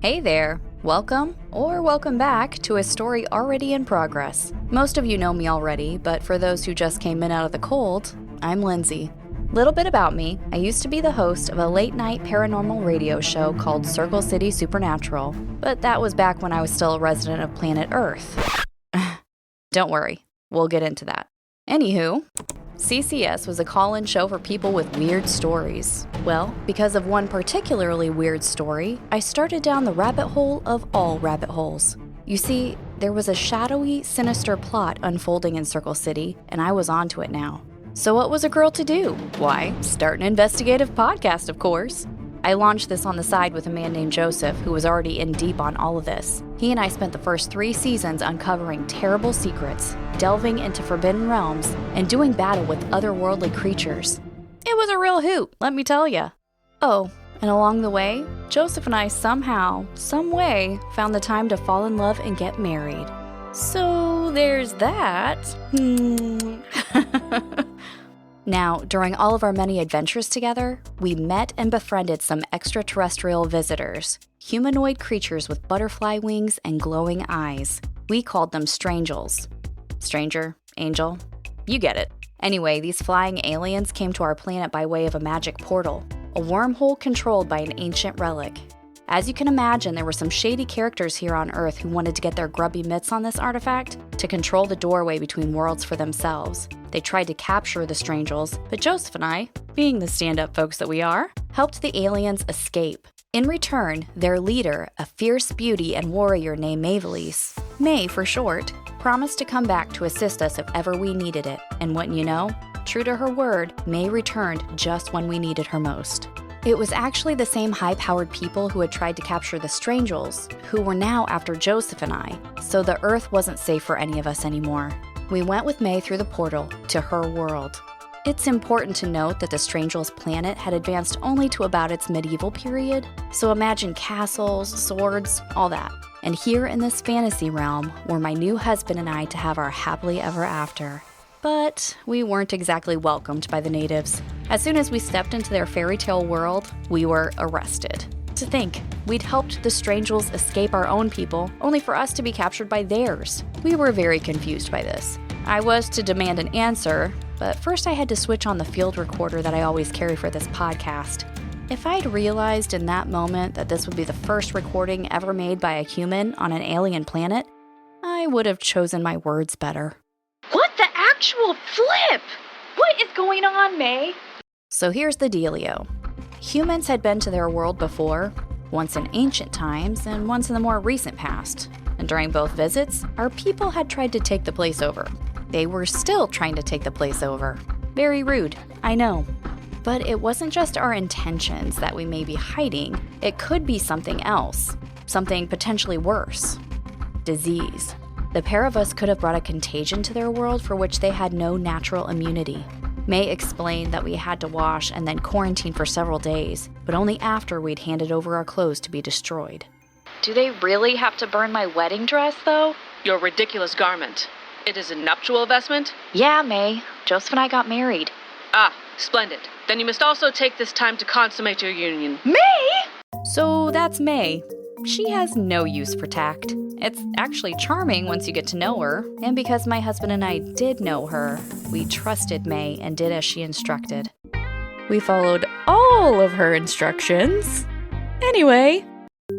Hey there! Welcome, or welcome back, to a story already in progress. Most of you know me already, but for those who just came in out of the cold, I'm Lindsay. Little bit about me, I used to be the host of a late-night paranormal radio show called Circle City Supernatural, but that was back when I was still a resident of planet Earth. Don't worry, we'll get into that. Anywho, CCS was a call-in show for people with weird stories. Well, because of one particularly weird story, I started down the rabbit hole of all rabbit holes. You see, there was a shadowy, sinister plot unfolding in Circle City, and I was onto it now. So what was a girl to do? Why, start an investigative podcast, of course. I launched this on the side with a man named Joseph, who was already in deep on all of this. He and I spent the first 3 seasons uncovering terrible secrets, delving into forbidden realms, and doing battle with otherworldly creatures. It was a real hoot, let me tell ya. Oh, and along the way, Joseph and I somehow, some way, found the time to fall in love and get married. So there's that. Now, during all of our many adventures together, we met and befriended some extraterrestrial visitors, humanoid creatures with butterfly wings and glowing eyes. We called them Strangels. Stranger, angel, you get it. Anyway, these flying aliens came to our planet by way of a magic portal, a wormhole controlled by an ancient relic. As you can imagine, there were some shady characters here on Earth who wanted to get their grubby mitts on this artifact to control the doorway between worlds for themselves. They tried to capture the Strangels, but Joseph and I, being the stand-up folks that we are, helped the aliens escape. In return, their leader, a fierce beauty and warrior named Maevalesse, May for short, promised to come back to assist us if ever we needed it. And wouldn't you know, true to her word, May returned just when we needed her most. It was actually the same high-powered people who had tried to capture the Strangels, who were now after Joseph and I, so the Earth wasn't safe for any of us anymore. We went with May through the portal to her world. It's important to note that the Strangels' planet had advanced only to about its medieval period, so imagine castles, swords, all that. And here in this fantasy realm were my new husband and I to have our happily ever after. But we weren't exactly welcomed by the natives. As soon as we stepped into their fairy tale world, we were arrested. To think, we'd helped the Strangels escape our own people, only for us to be captured by theirs. We were very confused by this. I was to demand an answer, but first I had to switch on the field recorder that I always carry for this podcast. If I'd realized in that moment that this would be the first recording ever made by a human on an alien planet, I would have chosen my words better. What the actual flip? What is going on, May? So here's the dealio. Humans had been to their world before, once in ancient times and once in the more recent past. And during both visits, our people had tried to take the place over. They were still trying to take the place over. Very rude, I know. But it wasn't just our intentions that we may be hiding. It could be something else, something potentially worse. Disease. The pair of us could have brought a contagion to their world for which they had no natural immunity. May explained that we had to wash and then quarantine for several days, but only after we'd handed over our clothes to be destroyed. Do they really have to burn my wedding dress, though? Your ridiculous garment. It is a nuptial vestment? Yeah, May. Joseph and I got married. Ah, splendid. Then you must also take this time to consummate your union. May? So that's May. She has no use for tact. It's actually charming once you get to know her, and because my husband and I did know her, we trusted May and did as she instructed. We followed all of her instructions. Anyway,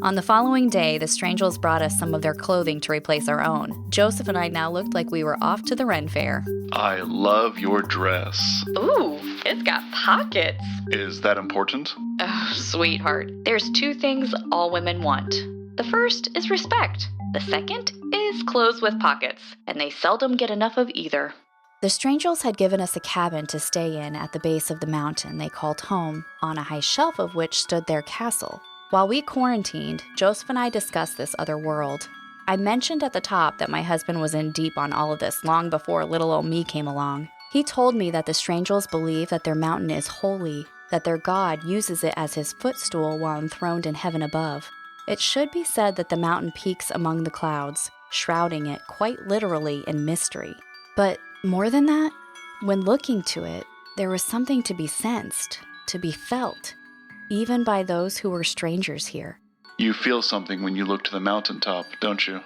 on the following day, the Strangels brought us some of their clothing to replace our own. Joseph and I now looked like we were off to the Ren Fair. I love your dress. Ooh, it's got pockets. Is that important? Oh, sweetheart. There's 2 things all women want. The first is respect. The second is clothes with pockets, and they seldom get enough of either. The Strangels had given us a cabin to stay in at the base of the mountain they called home, on a high shelf of which stood their castle. While we quarantined, Joseph and I discussed this other world. I mentioned at the top that my husband was in deep on all of this long before little old me came along. He told me that the Strangels believe that their mountain is holy, that their god uses it as his footstool while enthroned in heaven above. It should be said that the mountain peaks among the clouds, shrouding it quite literally in mystery. But more than that, when looking to it, there was something to be sensed, to be felt, even by those who were strangers here. You feel something when you look to the mountaintop, don't you?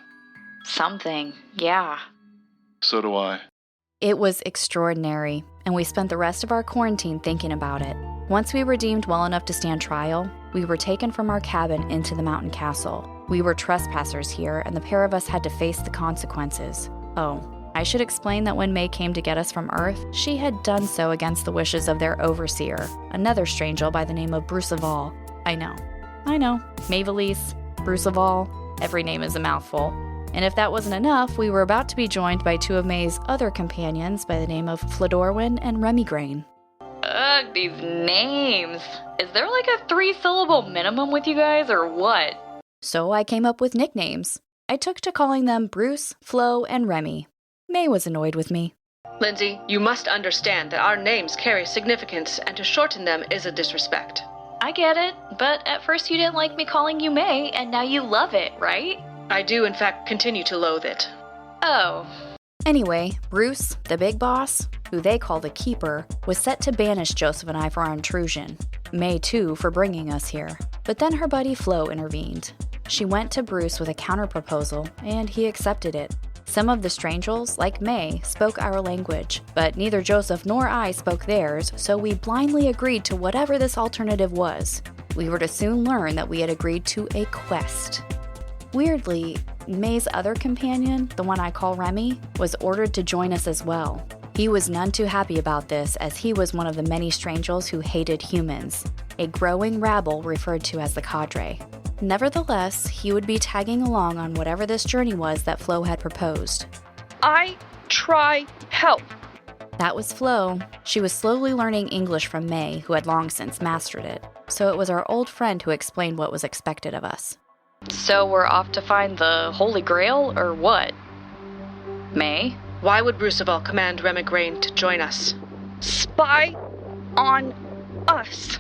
Something, yeah. So do I. It was extraordinary, and we spent the rest of our quarantine thinking about it. Once we were deemed well enough to stand trial, we were taken from our cabin into the mountain castle. We were trespassers here, and the pair of us had to face the consequences. Oh, I should explain that when May came to get us from Earth, she had done so against the wishes of their overseer, another stranger by the name of Bruceval. I know. Maevalesse, Bruceval, every name is a mouthful. And if that wasn't enough, we were about to be joined by two of May's other companions by the name of Flodoorwen and Rhemigrayne. Ugh, these names. Is there like a 3-syllable minimum with you guys or what? So I came up with nicknames. I took to calling them Bruce, Flo, and Remy. May was annoyed with me. Lindsay, you must understand that our names carry significance, and to shorten them is a disrespect. I get it, but at first you didn't like me calling you May, and now you love it, right? I do, in fact, continue to loathe it. Oh. Anyway, Bruce, the big boss, who they call the Keeper, was set to banish Joseph and I for our intrusion. May, too, for bringing us here. But then her buddy Flo intervened. She went to Bruce with a counterproposal, and he accepted it. Some of the strangers, like May, spoke our language, but neither Joseph nor I spoke theirs, so we blindly agreed to whatever this alternative was. We were to soon learn that we had agreed to a quest. Weirdly, May's other companion, the one I call Remy, was ordered to join us as well. He was none too happy about this, as he was one of the many strangers who hated humans, a growing rabble referred to as the cadre. Nevertheless, he would be tagging along on whatever this journey was that Flo had proposed. I try help. That was Flo. She was slowly learning English from May, who had long since mastered it, so it was our old friend who explained what was expected of us. So we're off to find the Holy Grail, or what? May? Why would Bruceval command Rhemigrayne to join us? Spy on us.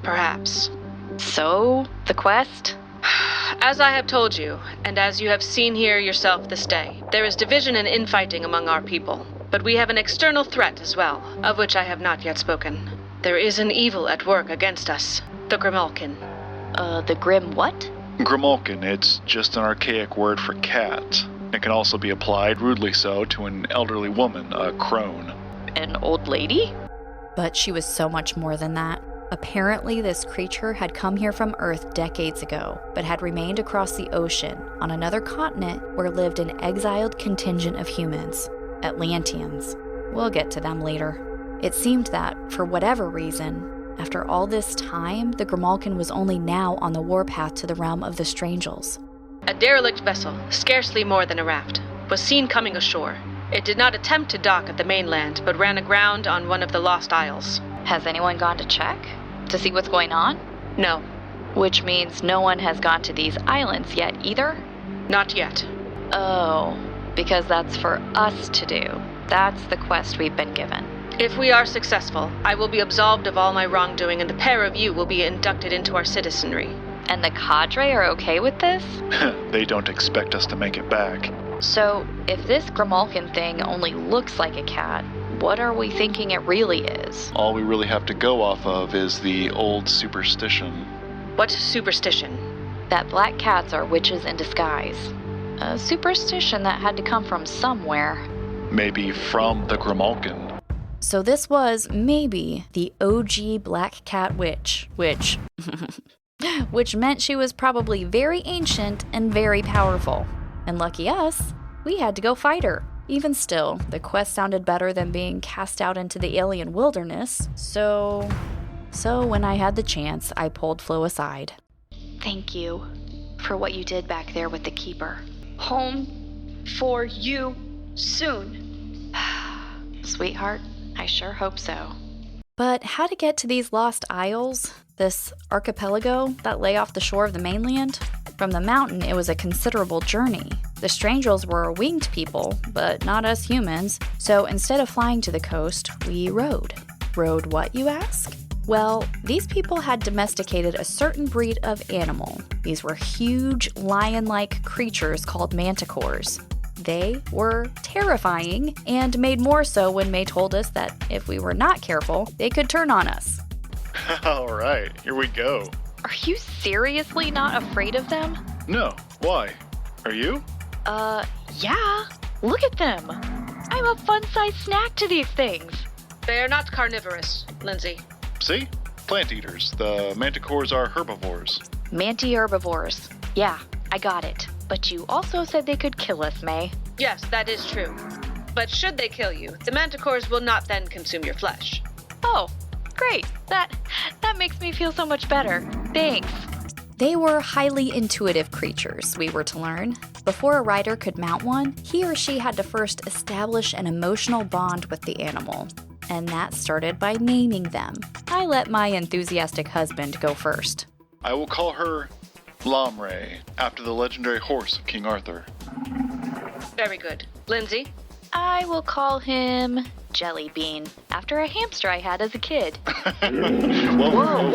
Perhaps. So, the quest? As I have told you, and as you have seen here yourself this day, there is division and infighting among our people. But we have an external threat as well, of which I have not yet spoken. There is an evil at work against us, the Grimalkin. The Grim what? Grimalkin, it's just an archaic word for cat. It can also be applied, rudely so, to an elderly woman, a crone. An old lady? But she was so much more than that. Apparently, this creature had come here from Earth decades ago, but had remained across the ocean on another continent where lived an exiled contingent of humans, Atlanteans. We'll get to them later. It seemed that, for whatever reason, after all this time, the Grimalkin was only now on the warpath to the realm of the Strangels. A derelict vessel, scarcely more than a raft, was seen coming ashore. It did not attempt to dock at the mainland, but ran aground on one of the Lost Isles. Has anyone gone to check? To see what's going on? No, Which means no one has gone to these islands yet either? not yet. Oh, because that's for us to do. That's the quest we've been given. If we are successful, I will be absolved of all my wrongdoing, and the pair of you will be inducted into our citizenry. And the cadre are okay with this? They don't expect us to make it back. So, if this Grimalkin thing only looks like a cat, what are we thinking it really is? All we really have to go off of is the old superstition. What superstition? That black cats are witches in disguise. A superstition that had to come from somewhere. Maybe from the Grimalkin. So this was, maybe, the OG Black Cat Witch, which meant she was probably very ancient and very powerful. And lucky us, we had to go fight her. Even still, the quest sounded better than being cast out into the alien wilderness, so when I had the chance, I pulled Flo aside. Thank you for what you did back there with the Keeper. Home for you soon. Sweetheart, I sure hope so. But how to get to these lost isles, this archipelago that lay off the shore of the mainland? From the mountain, it was a considerable journey. The Strangels were winged people, but not us humans, so instead of flying to the coast, we rode. Rode what, you ask? Well, these people had domesticated a certain breed of animal. These were huge, lion-like creatures called manticores. They were terrifying, and made more so when May told us that if we were not careful, they could turn on us. All right, here we go. Are you seriously not afraid of them? No. Why? Are you? Yeah. Look at them. I'm a fun-sized snack to these things. They are not carnivorous, Lindsay. See? Plant eaters. The manticores are herbivores. Manti-herbivores. Yeah, I got it. But you also said they could kill us, May. Yes, that is true. But should they kill you, the manticores will not then consume your flesh. Oh, great. That makes me feel so much better. Thanks. They were highly intuitive creatures, we were to learn. Before a rider could mount one, he or she had to first establish an emotional bond with the animal. And that started by naming them. I let my enthusiastic husband go first. I will call her Lamray, after the legendary horse of King Arthur. Very good. Lindsay? I will call him Jellybean, after a hamster I had as a kid. Whoa.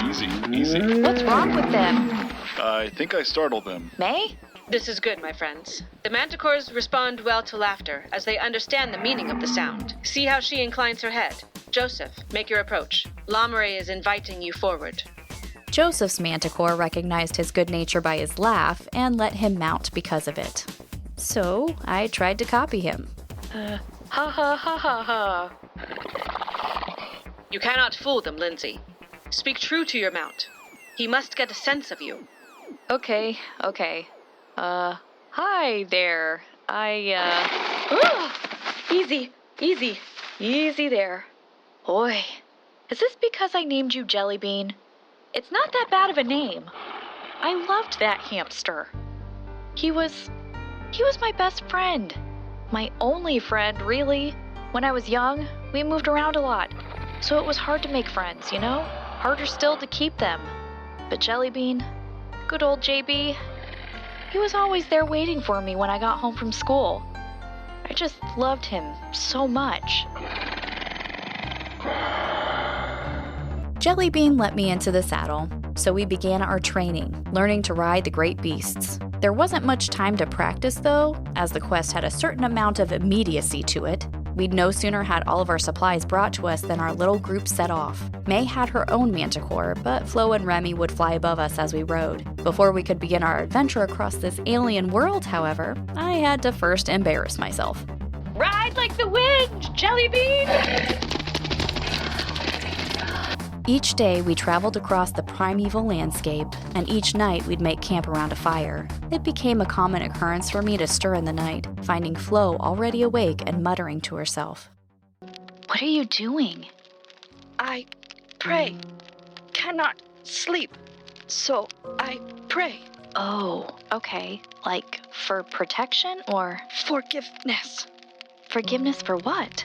Okay, easy. What's wrong with them? I think I startled them. May? This is good, my friends. The manticores respond well to laughter, as they understand the meaning of the sound. See how she inclines her head. Joseph, make your approach. Lamray is inviting you forward. Joseph's manticore recognized his good nature by his laugh and let him mount because of it. So I tried to copy him. Ha ha ha ha ha. You cannot fool them, Lindsay. Speak true to your mount. He must get a sense of you. Okay. Hi there. Easy there. Oi. Is this because I named you Jellybean? It's not that bad of a name. I loved that hamster. He was my best friend. My only friend, really. When I was young, we moved around a lot, so it was hard to make friends, you know? Harder still to keep them. But Jellybean, good old JB, he was always there waiting for me when I got home from school. I just loved him so much. Jellybean let me into the saddle, so we began our training, learning to ride the great beasts. There wasn't much time to practice though, as the quest had a certain amount of immediacy to it. We'd no sooner had all of our supplies brought to us than our little group set off. May had her own manticore, but Flo and Remy would fly above us as we rode. Before we could begin our adventure across this alien world, however, I had to first embarrass myself. Ride like the wind, Jellybean! Each day, we traveled across the primeval landscape, and each night we'd make camp around a fire. It became a common occurrence for me to stir in the night, finding Flo already awake and muttering to herself. What are you doing? I pray. Cannot sleep. So I pray. Oh, okay. Like, for protection or Forgiveness. forgiveness for what?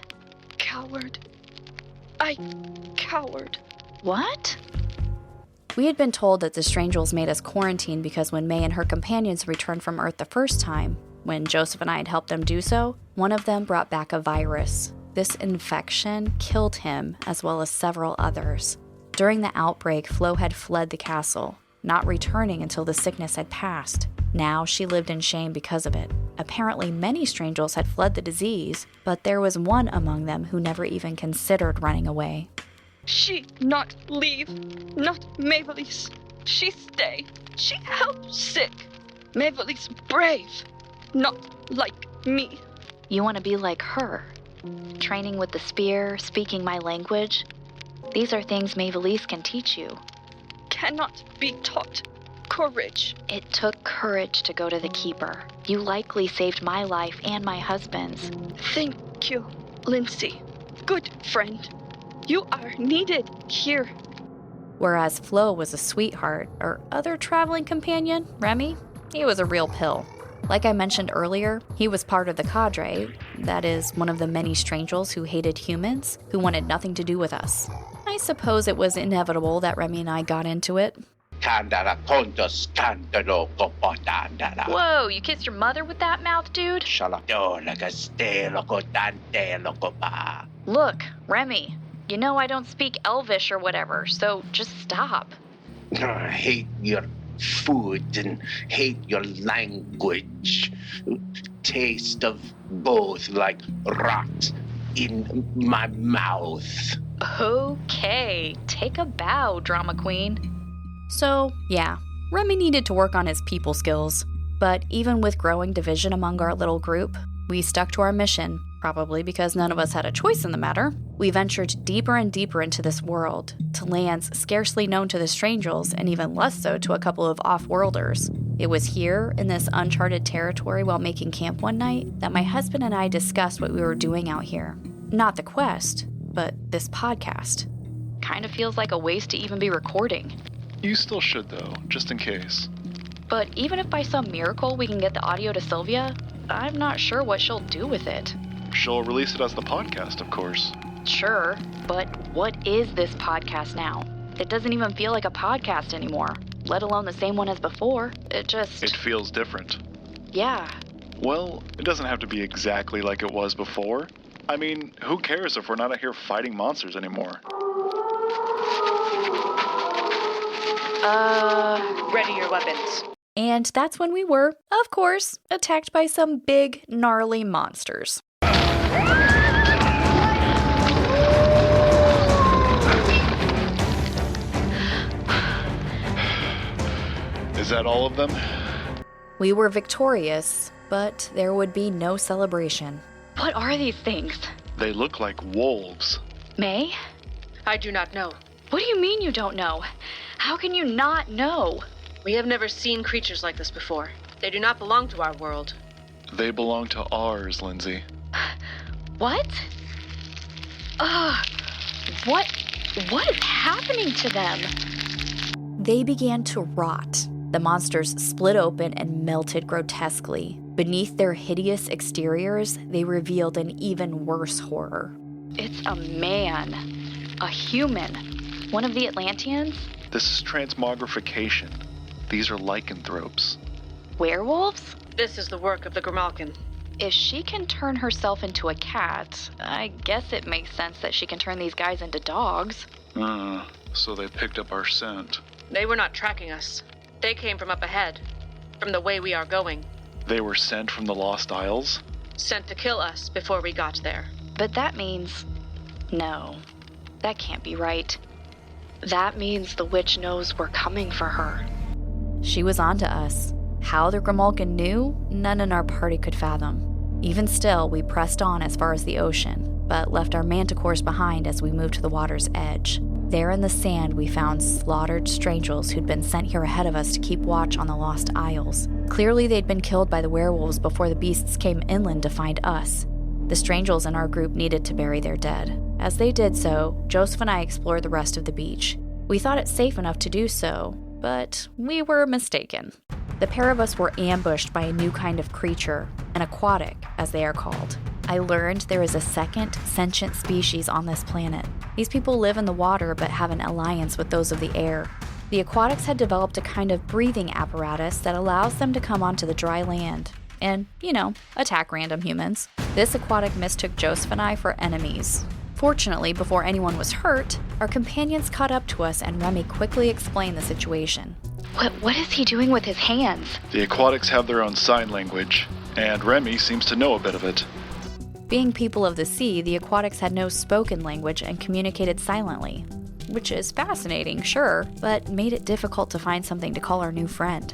Coward. I coward. What? We had been told that the Strangels made us quarantine because when May and her companions returned from Earth the first time, when Joseph and I had helped them do so, one of them brought back a virus. This infection killed him, as well as several others. During the outbreak, Flo had fled the castle, not returning until the sickness had passed. Now she lived in shame because of it. Apparently, many Strangels had fled the disease, but there was one among them who never even considered running away. She not leave. Not Maevalesse. She stay. She help sick. Maevalesse brave. Not like me. You want to be like her? Training with the spear, speaking my language? These are things Maevalesse can teach you. Cannot be taught. Courage. It took courage to go to the Keeper. You likely saved my life and my husband's. Thank you, Lindsay. Good friend. You are needed here. Whereas Flo was a sweetheart, our other traveling companion, Remy, he was a real pill. Like I mentioned earlier, he was part of the cadre, that is, one of the many Strangels who hated humans, who wanted nothing to do with us. I suppose it was inevitable that Remy and I got into it. Whoa, you kissed your mother with that mouth, dude? Look, Remy, you know I don't speak Elvish or whatever, so just stop. I hate your food and hate your language. Taste of both like rot in my mouth. Okay, take a bow, drama queen. So, yeah, Remy needed to work on his people skills. But even with growing division among our little group, we stuck to our mission, probably because none of us had a choice in the matter. We ventured deeper and deeper into this world, to lands scarcely known to the strangers and even less so to a couple of off-worlders. It was here, in this uncharted territory while making camp one night, that my husband and I discussed what we were doing out here. Not the quest, but this podcast. Kind of feels like a waste to even be recording. You still should, though, just in case. But even if by some miracle we can get the audio to Sylvia, I'm not sure what she'll do with it. She'll release it as the podcast, of course. Sure, but what is this podcast now? It doesn't even feel like a podcast anymore, let alone the same one as before. It feels different. Yeah. Well, it doesn't have to be exactly like it was before. I mean, who cares if we're not out here fighting monsters anymore? Ready your weapons. And that's when we were, of course, attacked by some big, gnarly monsters. Is that all of them? We were victorious, but there would be no celebration. What are these things? They look like wolves. May? I do not know. What do you mean you don't know? How can you not know? We have never seen creatures like this before. They do not belong to our world. They belong to ours, Lindsay. What? What is happening to them? They began to rot. The monsters split open and melted grotesquely. Beneath their hideous exteriors, they revealed an even worse horror. It's a man. A human. One of the Atlanteans? This is transmogrification. These are lycanthropes. Werewolves? This is the work of the Grimalkin. If she can turn herself into a cat, I guess it makes sense that she can turn these guys into dogs. So they picked up our scent. They were not tracking us. They came from up ahead, from the way we are going. They were sent from the Lost Isles? Sent to kill us before we got there. But that means... No, that can't be right. That means the witch knows we're coming for her. She was onto us. How the Grimalkin knew, none in our party could fathom. Even still, we pressed on as far as the ocean, but left our manticores behind as we moved to the water's edge. There in the sand, we found slaughtered strangers who'd been sent here ahead of us to keep watch on the Lost Isles. Clearly, they'd been killed by the werewolves before the beasts came inland to find us. The strangers in our group needed to bury their dead. As they did so, Joseph and I explored the rest of the beach. We thought it safe enough to do so, but we were mistaken. The pair of us were ambushed by a new kind of creature, an aquatic, as they are called. I learned there is a second sentient species on this planet. These people live in the water but have an alliance with those of the air. The aquatics had developed a kind of breathing apparatus that allows them to come onto the dry land and, attack random humans. This aquatic mistook Joseph and I for enemies. Fortunately, before anyone was hurt, our companions caught up to us and Remy quickly explained the situation. What is he doing with his hands? The aquatics have their own sign language, and Remy seems to know a bit of it. Being people of the sea, the aquatics had no spoken language and communicated silently, which is fascinating, sure, but made it difficult to find something to call our new friend.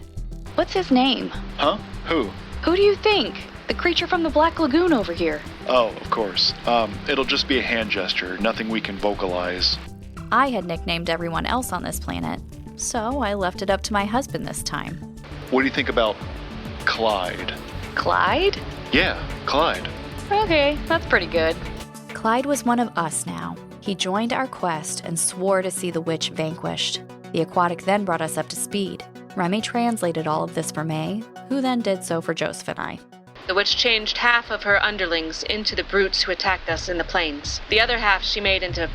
What's his name? Huh? Who? Who do you think? The creature from the Black Lagoon over here. Oh, of course. It'll just be a hand gesture, nothing we can vocalize. I had nicknamed everyone else on this planet, so I left it up to my husband this time. What do you think about Clyde? Clyde? Yeah, Clyde. Okay, that's pretty good. Clyde was one of us now. He joined our quest and swore to see the witch vanquished. The aquatic then brought us up to speed. Remy translated all of this for May, who then did so for Joseph and I. The witch changed half of her underlings into the brutes who attacked us in the plains. The other half she made into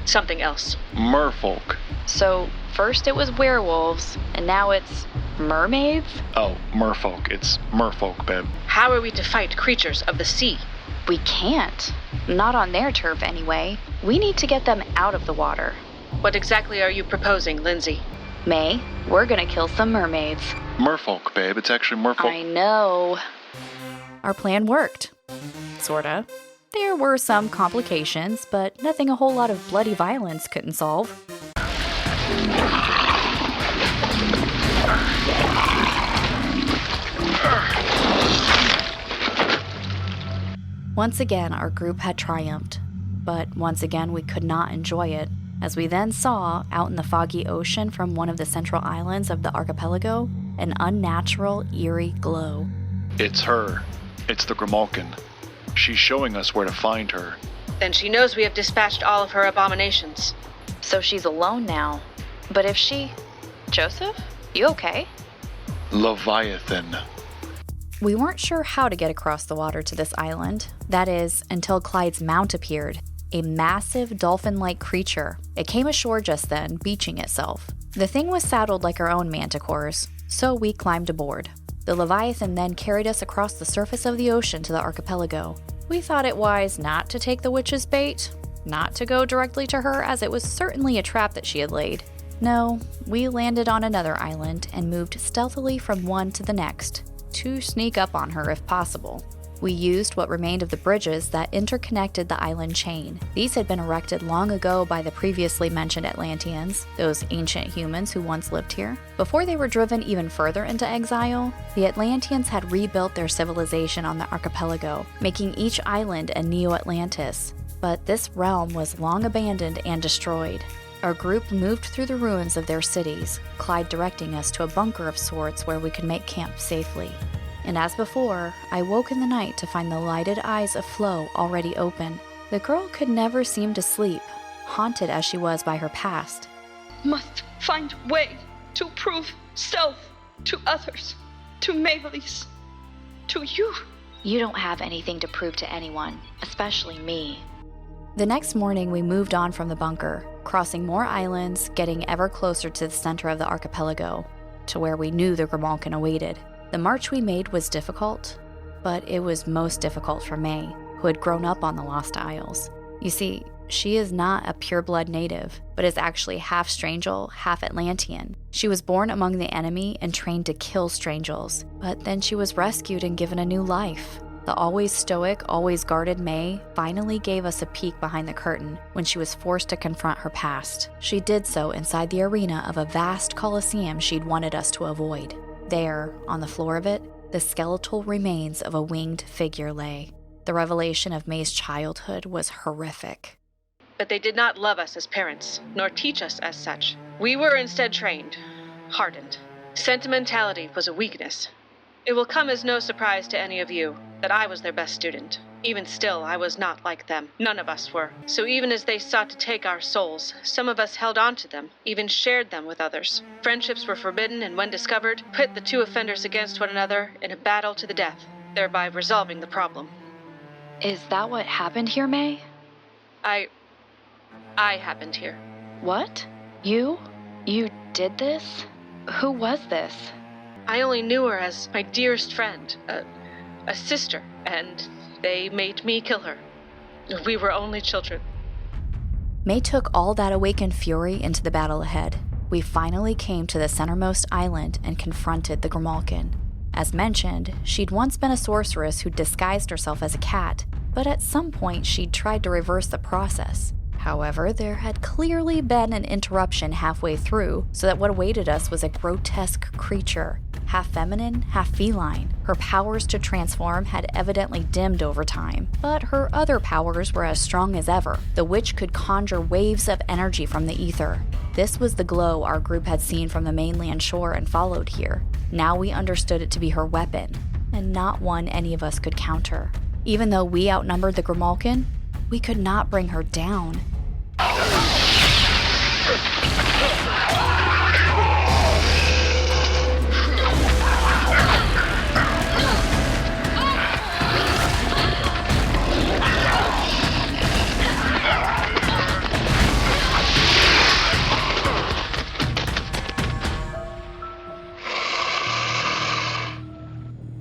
something else. Merfolk. So, first it was werewolves, and now it's mermaids? Oh, merfolk. It's merfolk, babe. How are we to fight creatures of the sea? We can't. Not on their turf, anyway. We need to get them out of the water. What exactly are you proposing, Lindsay? May, we're gonna kill some mermaids. Merfolk, babe. It's actually merfolk. I know. Our plan worked. Sorta. There were some complications, but nothing a whole lot of bloody violence couldn't solve. Once again, our group had triumphed, but once again we could not enjoy it, as we then saw, out in the foggy ocean from one of the central islands of the archipelago, an unnatural, eerie glow. It's her. It's the Grimalkin. She's showing us where to find her. Then she knows we have dispatched all of her abominations. So she's alone now. But if she... Joseph? You okay? Leviathan. We weren't sure how to get across the water to this island. That is, until Clyde's mount appeared. A massive dolphin-like creature. It came ashore just then, beaching itself. The thing was saddled like our own manticores, so we climbed aboard. The Leviathan then carried us across the surface of the ocean to the archipelago. We thought it wise not to take the witch's bait, not to go directly to her, as it was certainly a trap that she had laid. No, we landed on another island and moved stealthily from one to the next, to sneak up on her if possible. We used what remained of the bridges that interconnected the island chain. These had been erected long ago by the previously mentioned Atlanteans, those ancient humans who once lived here. Before they were driven even further into exile, the Atlanteans had rebuilt their civilization on the archipelago, making each island a Neo-Atlantis. But this realm was long abandoned and destroyed. Our group moved through the ruins of their cities, Clyde directing us to a bunker of sorts where we could make camp safely. And as before, I woke in the night to find the lighted eyes of Flo already open. The girl could never seem to sleep, haunted as she was by her past. Must find way to prove self to others, to Maevalesse, to you. You don't have anything to prove to anyone, especially me. The next morning, we moved on from the bunker, crossing more islands, getting ever closer to the center of the archipelago, to where we knew the Grimalkin awaited. The march we made was difficult, but it was most difficult for May, who had grown up on the Lost Isles. You see, she is not a pure-blood native, but is actually half Strangel, half Atlantean. She was born among the enemy and trained to kill Strangels, but then she was rescued and given a new life. The always stoic, always guarded May finally gave us a peek behind the curtain when she was forced to confront her past. She did so inside the arena of a vast coliseum she'd wanted us to avoid. There, on the floor of it, the skeletal remains of a winged figure lay. The revelation of May's childhood was horrific. But they did not love us as parents, nor teach us as such. We were instead trained, hardened. Sentimentality was a weakness. It will come as no surprise to any of you that I was their best student. Even still, I was not like them. None of us were. So even as they sought to take our souls, some of us held on to them, even shared them with others. Friendships were forbidden, and when discovered, pit the two offenders against one another in a battle to the death, thereby resolving the problem. Is that what happened here, May? I happened here. What? You? You did this? Who was this? I only knew her as my dearest friend, a sister, and they made me kill her. We were only children. May took all that awakened fury into the battle ahead. We finally came to the centermost island and confronted the Grimalkin. As mentioned, she'd once been a sorceress who disguised herself as a cat, but at some point she'd tried to reverse the process. However, there had clearly been an interruption halfway through, so that what awaited us was a grotesque creature, half feminine, half feline. Her powers to transform had evidently dimmed over time, but her other powers were as strong as ever. The witch could conjure waves of energy from the ether. This was the glow our group had seen from the mainland shore and followed here. Now we understood it to be her weapon, and not one any of us could counter. Even though we outnumbered the Grimalkin, we could not bring her down.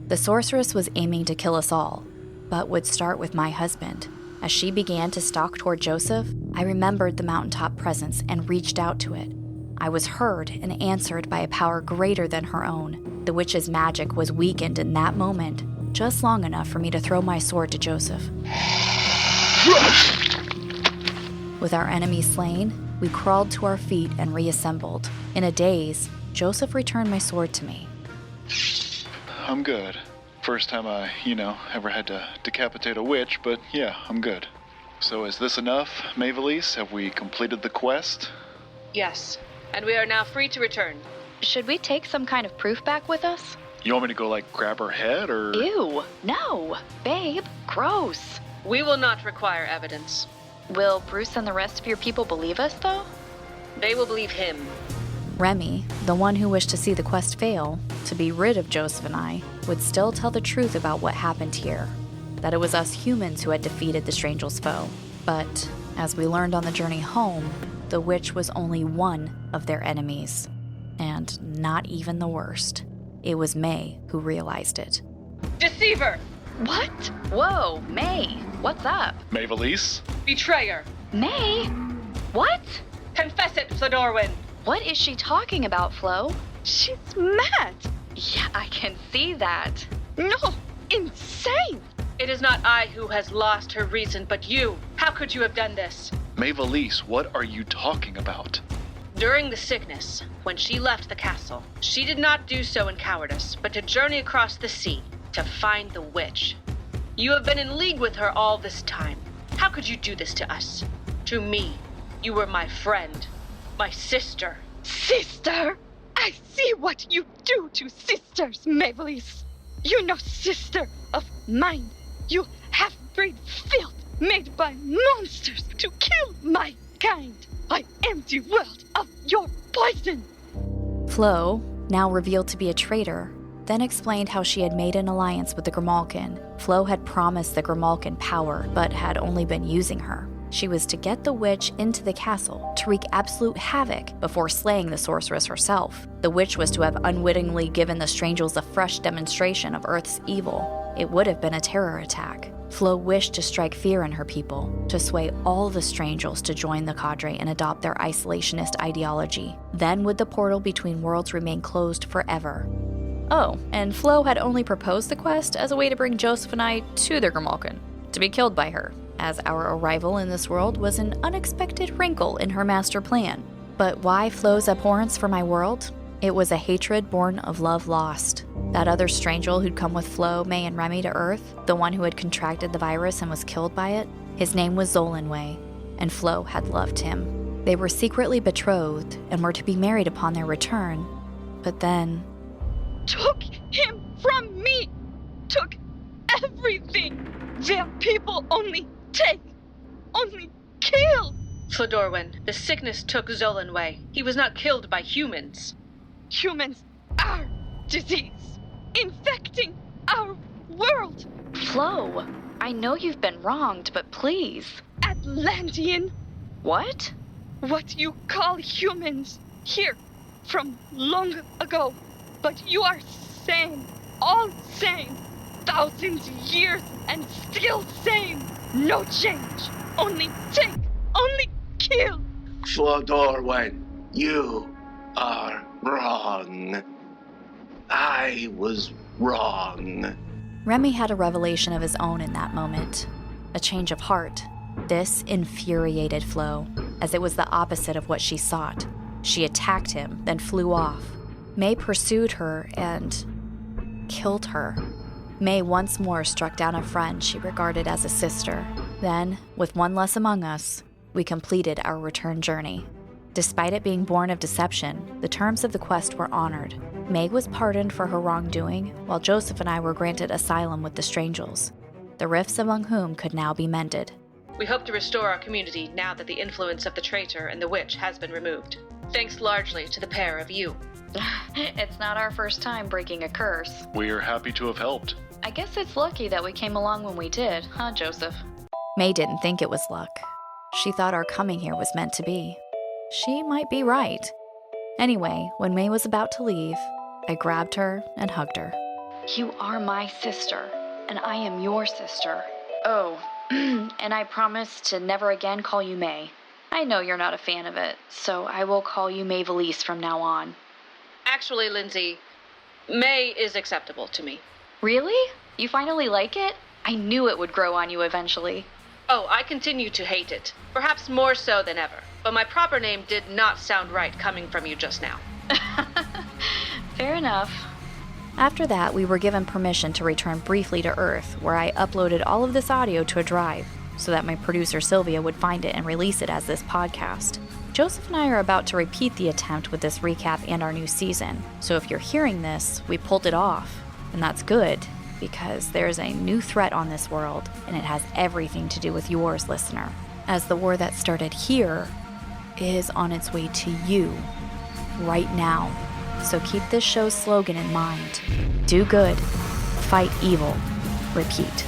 The sorceress was aiming to kill us all, but would start with my husband. As she began to stalk toward Joseph, I remembered the mountaintop presence and reached out to it. I was heard and answered by a power greater than her own. The witch's magic was weakened in that moment, just long enough for me to throw my sword to Joseph. With our enemy slain, we crawled to our feet and reassembled. In a daze, Joseph returned my sword to me. I'm good. First time I, ever had to decapitate a witch, but yeah, I'm good. So is this enough, Maevalesse? Have we completed the quest? Yes, and we are now free to return. Should we take some kind of proof back with us? You want me to go, grab her head, or...? Ew, no. Babe, gross. We will not require evidence. Will Bruce and the rest of your people believe us, though? They will believe him. Remy, the one who wished to see the quest fail, to be rid of Joseph and I, would still tell the truth about what happened here. That it was us humans who had defeated the Strangel's foe. But, as we learned on the journey home, the witch was only one of their enemies. And not even the worst. It was May who realized it. Deceiver! What? Whoa, May, what's up? Maevalesse? Betrayer! May? What? Confess it, Flodoorwen! What is she talking about, Flo? She's mad. Yeah, I can see that. No, insane. It is not I who has lost her reason, but you. How could you have done this? Maevalesse, what are you talking about? During the sickness, when she left the castle, she did not do so in cowardice, but to journey across the sea to find the witch. You have been in league with her all this time. How could you do this to us? To me, you were my friend, my sister. Sister? I see what you do to sisters, Maevalesse. You no sister of mine. You half-breed filth made by monsters to kill my kind. I am the world of your poison. Flo, now revealed to be a traitor, then explained how she had made an alliance with the Grimalkin. Flo had promised the Grimalkin power, but had only been using her. She was to get the witch into the castle to wreak absolute havoc before slaying the sorceress herself. The witch was to have unwittingly given the Strangels a fresh demonstration of Earth's evil. It would have been a terror attack. Flo wished to strike fear in her people, to sway all the Strangels to join the cadre and adopt their isolationist ideology. Then would the portal between worlds remain closed forever. Oh, and Flo had only proposed the quest as a way to bring Joseph and I to the Grimalkin, to be killed by her, as our arrival in this world was an unexpected wrinkle in her master plan. But why Flo's abhorrence for my world? It was a hatred born of love lost. That other Strangel who'd come with Flo, May, and Remy to Earth, the one who had contracted the virus and was killed by it, his name was Zolanway, and Flo had loved him. They were secretly betrothed and were to be married upon their return. But then... Took him from me. Took everything. Their people only take, only kill. Flodoorwen, the sickness took Zolanway. He was not killed by humans. Humans are disease, infecting our world. Flo, I know you've been wronged, but please. Atlantean, What? what you call humans here from long ago. But you are same, all same. Thousands years and still same. No change. Only take, only kill. Flodoorwen, you are wrong. I was wrong. Remy had a revelation of his own in that moment. A change of heart. This infuriated Flo, as it was the opposite of what she sought. She attacked him, then flew off. May pursued her and... killed her. May once more struck down a friend she regarded as a sister. Then, with one less among us, we completed our return journey. Despite it being born of deception, the terms of the quest were honored. May was pardoned for her wrongdoing, while Joseph and I were granted asylum with the Strangels, the rifts among whom could now be mended. We hope to restore our community now that the influence of the traitor and the witch has been removed. Thanks largely to the pair of you. It's not our first time breaking a curse. We are happy to have helped. I guess it's lucky that we came along when we did, huh, Joseph? May didn't think it was luck. She thought our coming here was meant to be. She might be right. Anyway, when May was about to leave, I grabbed her and hugged her. You are my sister, and I am your sister. Oh, and I promise to never again call you May. I know you're not a fan of it, so I will call you Maevalesse from now on. Actually, Lindsay, May is acceptable to me. Really? You finally like it? I knew it would grow on you eventually. Oh, I continue to hate it. Perhaps more so than ever. But my proper name did not sound right coming from you just now. Fair enough. After that, we were given permission to return briefly to Earth, where I uploaded all of this audio to a drive, so that my producer Sylvia would find it and release it as this podcast. Joseph and I are about to repeat the attempt with this recap and our new season, so if you're hearing this, we pulled it off, and that's good, because there's a new threat on this world, and it has everything to do with yours, listener, as the war that started here is on its way to you right now. So keep this show's slogan in mind. Do good, fight evil, repeat.